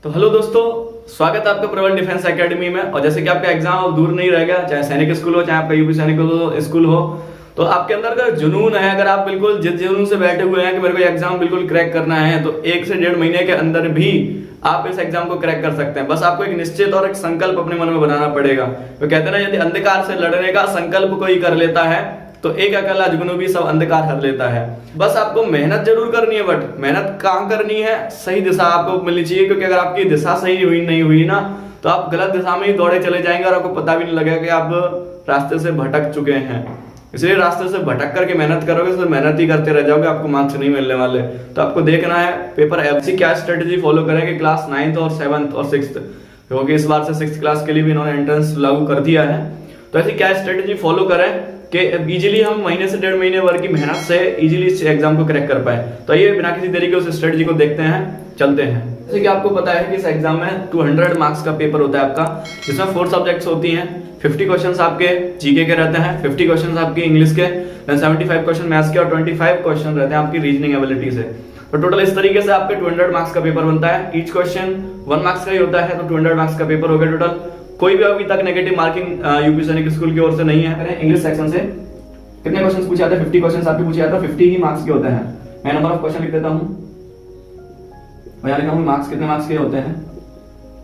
तो हेलो दोस्तों, स्वागत है आपका प्रबल डिफेंस एकेडमी में। और जैसे कि आपका एग्जाम अब दूर नहीं रहेगा, चाहे सैनिक स्कूल हो चाहे आपका यूपी सैनिक स्कूल हो, तो आपके अंदर अगर जुनून है, अगर आप बिल्कुल जिस जुनून से बैठे हुए हैं कि मेरे को एग्जाम बिल्कुल क्रैक करना है, तो 1 से 1.5 महीने के अंदर भी आप इस एग्जाम को क्रैक कर सकते हैं। बस आपको एक निश्चित और एक संकल्प अपने मन में बनाना पड़ेगा। तो कहते हैं ना, यदि अंधकार से लड़ने का संकल्प कोई कर लेता है तो एक अकेला जुगनू भी सब अंधकार हर लेता है। बस आपको मेहनत जरूर करनी है, बट मेहनत कहाँ करनी है, सही दिशा आपको मिलनी चाहिए। क्योंकि अगर आपकी दिशा सही नहीं हुई ना, तो आप गलत दिशा में ही दौड़े चले जाएंगे और आपको पता भी नहीं लगेगा कि आप रास्ते से भटक चुके हैं। इसलिए रास्ते से भटक करके मेहनत करोगे तो मेहनत ही करते रह जाओगे, आपको मार्क्स नहीं मिलने वाले। तो आपको देखना है पेपर ऐसी क्या स्ट्रेटेजी फॉलो करेंगे क्लास 9th और 7th और 6th, क्योंकि इस बार से 6th क्लास के लिए भी इन्होंने एंट्रेंस लागू कर दिया है। तो ऐसी क्या स्ट्रेटेजी फॉलो करें कि इजीली हम महीने से 1.5 महीने वर्ग की मेहनत से इजीली इस एग्जाम को क्रैक कर पाए। तो ये बिना किसी देरी के उस स्ट्रेटजी को देखते हैं, चलते हैं। जैसे कि आपको पता है कि इस एग्जाम में 200 मार्क्स का पेपर होता है आपका, जिसमें 4 सब्जेक्ट्स होती हैं। 50 क्वेश्चंस आपके जीके के रहते हैं, 50 क्वेश्चंस आपके इंग्लिश के, 75 क्वेश्चन मैथ्स के और 25 क्वेश्चन रहते हैं आपकी रीजनिंग एबिलिटी से। तो टोटल इस तरीके से आपके 200 मार्क्स का पेपर बनता है। ईच क्वेश्चन 1 मार्क्स का ही होता है, तो 200 मार्क्स का पेपर हो गया टोटल। कोई भी अभी तक नेगेटिव मार्किंग यूपी सैनिक स्कूल की ओर से नहीं है। इंग्लिश सेक्शन से कितने क्वेश्चंस पूछे जाते हैं? 50 क्वेश्चंस आपके पूछे जाते हैं, 50 ही मार्क्स के होते हैं। मैं नंबर ऑफ क्वेश्चन लिख देता हूं और यहां लिखा हूं मार्क्स कितने मार्क्स के होते हैं।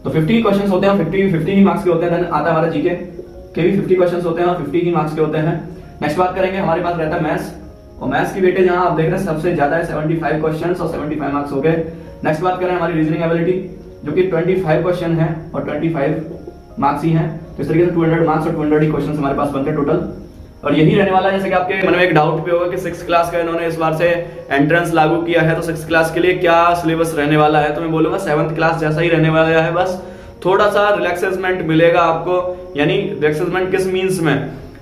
तो 50 क्वेश्चंस होते हैं, 50 ही मार्क्स के होते हैं। देन आता है हमारा जीके के भी 50 क्वेश्चंस होते हैं और 50 ही मार्क्स के होते हैं। नेक्स्ट बात करेंगे, हमारे पास रहता है मैथ्स, और मैथ्स की वेटेज यहां आप देख रहे हैं सबसे ज्यादा है, 75 क्वेश्चंस और 75 मार्क्स हो गए। नेक्स्ट बात करें हमारी रीजनिंग एबिलिटी, जो कि 25 क्वेश्चन है और 25 मार्क्स ही हैं। तो इस तरीके से 200 मार्क्स और 200 ही क्वेश्चंस हमारे पास बनते हैं टोटल। और यही रहने वाला है। जैसे कि आपके मन में एक डाउट भी होगा कि 6th क्लास का इन्होंने इस बार से एंट्रेंस लागू किया है, तो 6th क्लास के लिए क्या सिलेबस रहने वाला है? तो मैं बोलूंगा 7th क्लास जैसा ही रहने वाला है, बस थोड़ा सा रिलैक्सेसमेंट मिलेगा आपको। यानी रिलैक्सेसमेंट किस मीन्स में?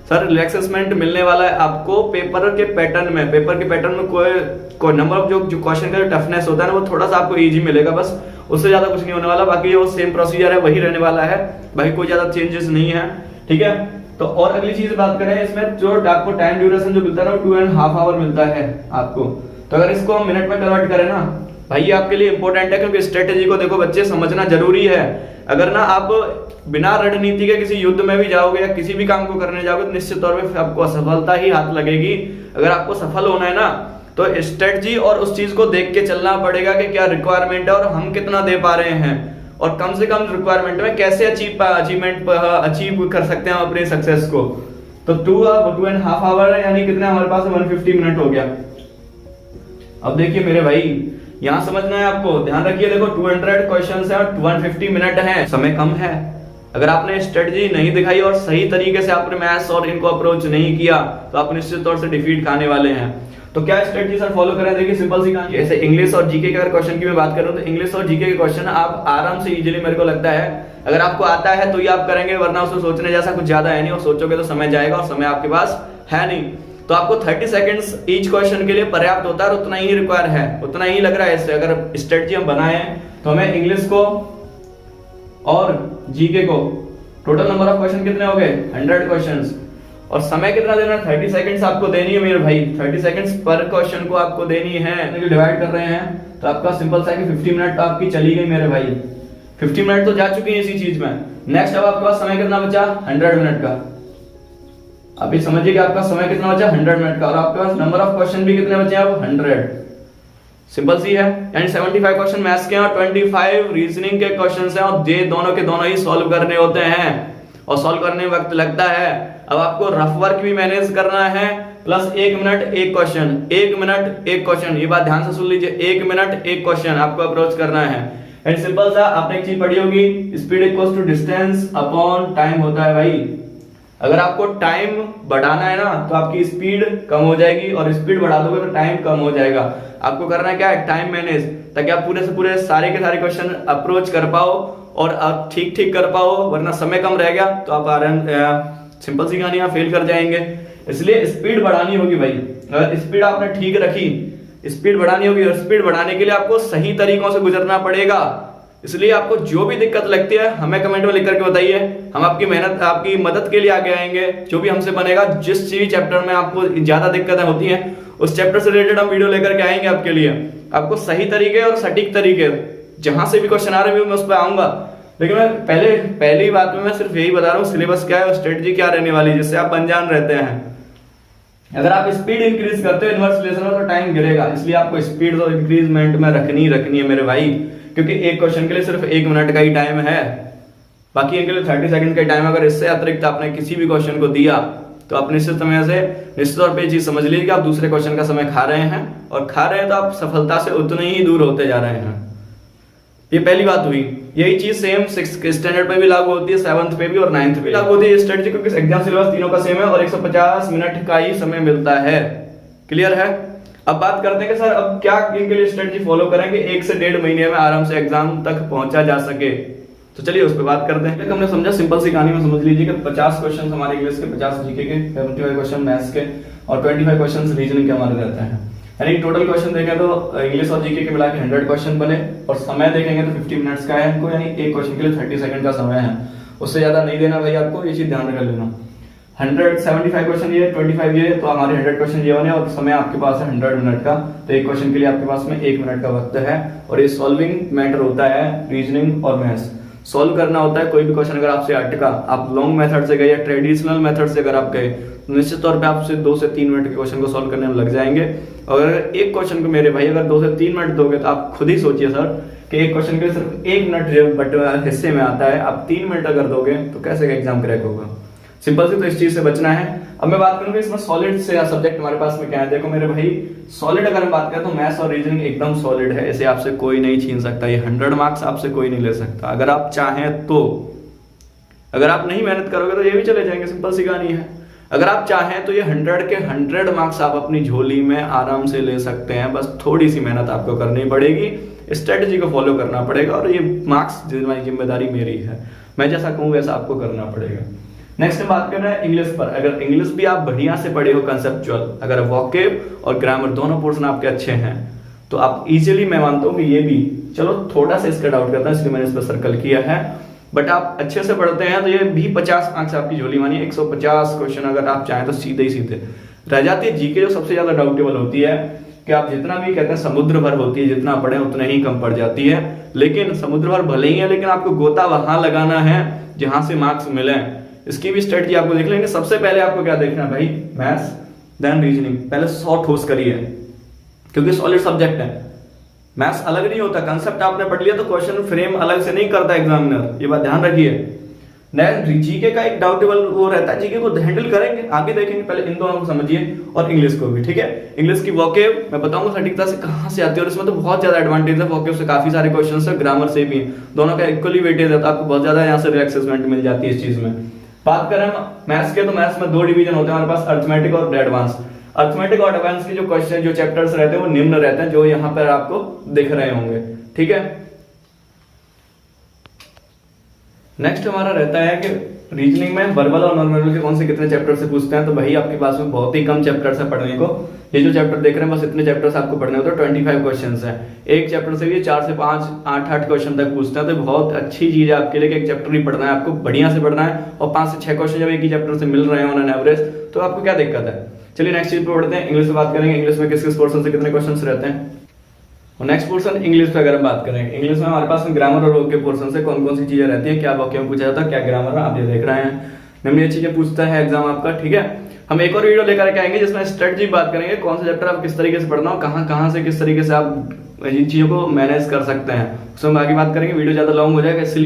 सर, रिलैक्सेसमेंट मिलने वाला है आपको पेपर के पैटर्न में। पेपर के पैटर्न में कोई नंबर ऑफ जो क्वेश्चन का जो टफनेस होता है ना, वो थोड़ा सा आपको इजी मिलेगा, बस उससे ज्यादा कुछ नहीं होने वाला। बाकी वो सेम प्रोसीजर है, वही रहने वाला है, भाई कोई ज्यादा चेंजेस नहीं है, ठीक है। तो और अगली चीज बात करें, इसमें जो आपको टाइम ड्यूरेशन जो मिलता है ना, 2.5 आवर मिलता है आपको। तो अगर इसको हम मिनट में कन्वर्ट करें ना, भाई ये आपके लिए इंपॉर्टेंट है, क्योंकि स्ट्रेटेजी को देखो बच्चे समझना जरूरी है। अगर ना आप बिना रणनीति के किसी युद्ध में भी जाओगे या किसी भी काम को करने जाओगे, तो निश्चित तौर पे आपको असफलता ही हाथ लगेगी। अगर आपको सफल होना है ना, तो स्ट्रेटजी और उस चीज को देख के चलना पड़ेगा कि क्या रिक्वायरमेंट है और हम कितना दे पा रहे हैं, और कम से कम रिक्वायरमेंट में कैसे अचीव कर सकते हैं हम अपने सक्सेस को। तो 2.5 आवर है, यानी कितने हमारे पास 150 मिनट हो गया। अब देखिए मेरे भाई, यहां समझना है आपको, ध्यान रखिए। देखो 200 क्वेश्चंस है और 150 मिनट है, समय कम है। अगर आपने स्ट्रेटजी नहीं दिखाई और सही तरीके से आपने मैथ्स और इनको अप्रोच नहीं किया, तो आप निश्चित तौर से डिफीट खाने वाले हैं। तो क्या स्ट्रेटजी सर फॉलो करें? देखिए सिंपल सी कहानी। जैसे इंग्लिश और जीके के अगर क्वेश्चन की मैं बात करूं, तो इंग्लिश और जीके के क्वेश्चन आप आराम से इजीली, मेरे को लगता है अगर आपको आता है तो ये आप करेंगे, वरना उसमें सोचने जैसा कुछ ज्यादा है नहीं, और सोचोगे तो समय जाएगा और समय आपके पास है नहीं। तो आपको 30 सेकंड्स ईच क्वेश्चन के लिए पर्याप्त होता है और उतना ही रिक्वायर है, उतना ही लग रहा है। इससे अगर स्ट्रेटजी हम बनाए तो हमें इंग्लिश को और जीके को टोटल नंबर ऑफ क्वेश्चन कितने हो गए? 100 क्वेश्चंस। और समय कितना देना? 30 सेकंड्स आपको देनी है मेरे भाई। 30 सेकंड्स पर क्वेश्चन को आपको देनी है। डिवाइड कर रहे हैं तो आपका सिंपल सा है कि 50 मिनट तो आपकी चली गई मेरे भाई। 50 मिनट तो जा चुकी है इसी चीज में। नेक्स्ट अब आपके पास समय कितना बचा? 100 मिनट का। अभी समझिए कि आपका समय कितना बचा? 100 मिनट का। और आपके पास नंबर ऑफ क्वेश्चन भी कितने बचे हैं? अब 100। सिंपल सी है, यानी 75 क्वेश्चन मैथ्स के और 25 रीजनिंग के क्वेश्चंस हैं, और ये दोनों के दोनों ही सॉल्व करने होते हैं, और सॉल्व करने में वक्त लगता है। अब आपको रफ वर्क भी मैनेज करना है, plus 1 minute 1 question, 1 minute 1 question. ये बात ध्यान से सुन लीजिए, 1 मिनट 1 क्वेश्चन आपको अप्रोच करना है। एंड सिंपल सा आपने एक चीज पढ़ी होगी, speed equals to distance upon time होता है भाई। अगर आपको टाइम बढ़ाना है ना, तो आपकी स्पीड कम हो जाएगी, और स्पीड बढ़ा दोगे तो टाइम कम हो जाएगा। आपको करना क्या है? टाइम मैनेज, ताकि आप पूरे से पूरे सारे के सारे क्वेश्चन अप्रोच कर पाओ और आप ठीक कर पाओ, वरना समय कम रह गया तो आप सिंपल सी कहानी आप फेल कर जाएंगे। इसलिए स्पीड बढ़ानी होगी भाई। अगर स्पीड आपने ठीक रखी, स्पीड बढ़ानी होगी, और स्पीड बढ़ाने के लिए आपको सही तरीकों से गुजरना पड़ेगा। इसलिए आपको जो भी दिक्कत लगती है हमें कमेंट में लिख करके बताइए, हम आपकी मदद के लिए आगे आएंगे। जो भी हमसे बनेगा, जिस चीज चैप्टर में आपको ज्यादा दिक्कतें होती हैं, उस चैप्टर से रिलेटेड हम वीडियो लेकर के आएंगे आपके लिए। आपको सही तरीके और सटीक तरीके जहां से भी क्वेश्चन आ रहे हैं मैं उस पर आऊंगा, लेकिन मैं पहली बात में मैं सिर्फ यही बता रहा हूँ सिलेबस क्या है और स्ट्रेटजी क्या रहने वाली है, जिससे आप अनजान रहते हैं। अगर आप स्पीड इंक्रीज करते हो इनवर्स रिलेशन में तो टाइम गिरेगा, इसलिए आपको स्पीड और इंक्रीजमेंट में रखनी है मेरे भाई, क्योंकि एक क्वेश्चन के लिए सिर्फ 1 मिनट का ही टाइम है, बाकी इनके लिए 30 सेकंड का टाइम। अगर इससे अतिरिक्त आपने किसी भी क्वेश्चन को दिया तो आप निश्चित तौर पे चीज समझ लीजिए कि आप दूसरे क्वेश्चन का समय खा रहे हैं, और खा रहे हैं तो आप सफलता से उतने ही दूर होते जा रहे हैं। ये पहली बात हुई। यही चीज सेम 6th स्टैंडर्ड पे भी लागू होती है, 7th पे भी और 9th पे लागू होती है स्ट्रेटजी, क्योंकि एग्जाम सिलेबस तीनों का सेम है और 150 मिनट का ही समय मिलता है। क्लियर है? अब बात करते हैं कि सर अब क्या इनके लिए स्ट्रेटजी फॉलो करेंगे 1 से 1.5 महीने में आराम से एग्जाम तक पहुंचा जा सके, तो चलिए उस पर बात करते हैं। हमने समझा सिंपल सी कहानी में समझ लीजिए कि 50 क्वेश्चन हमारे इंग्लिश के, 50 जीके के, 75 क्वेश्चन मैथ्स के और 25 क्वेश्चन रीजनिंग के हमारे रहते हैं। यानी टोटल क्वेश्चन देखें तो इंग्लिश और जीके के मिला के 100 क्वेश्चन बने, और समय देखेंगे तो 50 मिनट्स का है इनको, यानी एक क्वेश्चन के लिए 30 सेकंड का समय है, उससे ज्यादा नहीं देना भाई आपको, ये चीज ध्यान रख लेना। 175 क्वेश्चन ये, 25 ये, तो हमारे 100 क्वेश्चन ये बने और समय आपके पास है 100 मिनट का, तो एक क्वेश्चन के लिए आपके पास में 1 मिनट का वक्त है। और ये सॉल्विंग मैटर होता है रीजनिंग और मैथ्स, सॉल्व करना होता है कोई भी क्वेश्चन। अगर आपसे अटका, आप लॉन्ग मेथड से गए या ट्रेडिशनल मेथड से अगर आप गए, तो निश्चित तौर पे आपसे 2 से 3 मिनट के क्वेश्चन को सॉल्व करने में लग जाएंगे। और अगर एक क्वेश्चन को मेरे भाई अगर 2 से 3 मिनट दोगे तो आप खुद ही सोचिए सर कि एक क्वेश्चन के लिए सिर्फ 1 मिनट जो हिस्से में आता है, आप 3 मिनट अगर दोगे तो कैसे एग्जाम क्रैक होगा। सिंपल सी तो इस चीज से बचना है। अब मैं बात करूंगा इसमें सॉलिड से सब्जेक्ट हमारे पास में क्या है। देखो मेरे भाई, सॉलिड अगर हम बात करें तो मैथ्स और रीजनिंग एकदम सॉलिड है, इसे आपसे कोई नहीं छीन सकता, ये 100 मार्क्स आपसे कोई नहीं ले सकता अगर आप चाहें तो। अगर आप नहीं मेहनत करोगे तो ये भी चले जाएंगे, सिंपल सी कहानी है। अगर आप चाहें तो ये 100 के 100 मार्क्स आप अपनी झोली में आराम से ले सकते हैं, बस थोड़ी सी मेहनत आपको करनी पड़ेगी, स्ट्रेटजी को फॉलो करना पड़ेगा, और ये मार्क्स जिम्मेदारी मेरी है, मैं जैसा कहूँ वैसा आपको करना पड़ेगा। नेक्स्ट बात कर रहे हैं इंग्लिश पर। अगर इंग्लिश भी आप बढ़िया से पढ़े हो कंसेप्चुअल, अगर वोकैब और ग्रामर दोनों पोर्शन आपके अच्छे हैं, तो आप इजीली, मैं मानता हूं कि ये भी, चलो थोड़ा सा इसका डाउट करता हूं इसलिए मैंने इस पर सर्कल किया है, बट आप अच्छे से पढ़ते हैं तो ये भी 50 मार्क्स आपकी झोली मानिए, 150 क्वेश्चन अगर आप चाहें तो सीधे ही सीधे रह जाती है। जीके जो सबसे ज्यादा डाउटेबल होती है कि आप जितना भी कहते हैं समुद्र भर होती है, जितना पढ़े उतना ही कम पड़ जाती है, लेकिन समुद्र भर भले ही है, लेकिन आपको गोता वहां लगाना है जहां से मार्क्स मिले। इसकी भी स्ट्रेटजी आपको देख लेंगे। सबसे पहले आपको क्या देखना है भाई, मैथ्स देन रीजनिंग, पहले शॉर्ट ठोस करिए क्योंकि सॉलिड सब्जेक्ट है। मैथ्स अलग नहीं होता, कंसेप्ट आपने पढ़ लिया तो क्वेश्चन फ्रेम अलग से नहीं करता एग्जामिनर, ये बात ध्यान रखिए। नेक्स्ट जीके का एक डाउटेबल वो रहता है, जीके को हैंडल करेंगे, आगे देखेंगे, पहले इन दोनों को समझिए और इंग्लिश को भी, ठीक है। इंग्लिश की वोकैब मैं बताऊंगा सटीकता से कहां से आती है, और इसमें तो बहुत ज्यादा एडवांटेज है, वोकैब से काफी सारे क्वेश्चन है, ग्रामर से भी, दोनों का इक्वली वेटेज है, तो आपको बहुत ज्यादा यहाँ से रिलैक्सेसमेंट मिल जाती है इस चीज में। बात करें मैथ्स के, तो मैथ्स में 2 डिवीजन होते हैं हमारे पास, अर्थमेटिक और एडवांस। अर्थमेटिक और एडवांस के जो क्वेश्चन, जो चैप्टर्स रहते हैं वो निम्न रहते हैं, जो यहाँ पर आपको दिख रहे होंगे, ठीक है। नेक्स्ट हमारा रहता है कि रीजनिंग में वर्बल और नॉन वर्बल के कौन से कितने चैप्टर से पूछते हैं, तो भाई आपके पास में बहुत ही कम चैप्टर्स है पढ़ने को। ये जो चैप्टर देख रहे हैं बस इतने चैप्टर्स आपको पढ़ने होते हैं, 25 क्वेश्चंस हैं एक चैप्टर से, भी 4 से 5 8 क्वेश्चन तक पूछते हैं, तो बहुत अच्छी चीज है आपके लिए कि एक चैप्टर ही पढ़ना है, आपको बढ़िया से पढ़ना है, और 5 से 6 क्वेश्चन जब एक ही चैप्टर से मिल रहे हैं ऑन एन एवरेज, तो आपको क्या दिक्कत है। चलिए नेक्स्ट चीज पे बढ़ते हैं, इंग्लिश में बात करेंगे। इंग्लिश में किस किस पोर्शन से कितने क्वेश्चन रहते हैं। और नेक्स्ट पोर्शन इंग्लिश पे अगर हम बात करें, इंग्लिश में हमारे पास में ग्रामर और वोकैब पोर्शन से कौन कौन सी चीजें रहती है, क्या वोकैब पूछा जाता है, क्या ग्रामर में, आप ये देख रहे हैं, निम्न ये चीजें पूछता है एग्जाम आपका, ठीक है। हम एक और वीडियो लेकर के आएंगे जिसमें स्ट्रेटजी बात करेंगे, कौन सा चैप्टर आप किस तरीके से पढ़ना हो, कहां से किस तरीके से आप इन चीजों को मैनेज कर सकते हैं, उसमें बाकी बात करेंगे। वीडियो ज्यादा लॉन्ग हो जाएगा इसलिए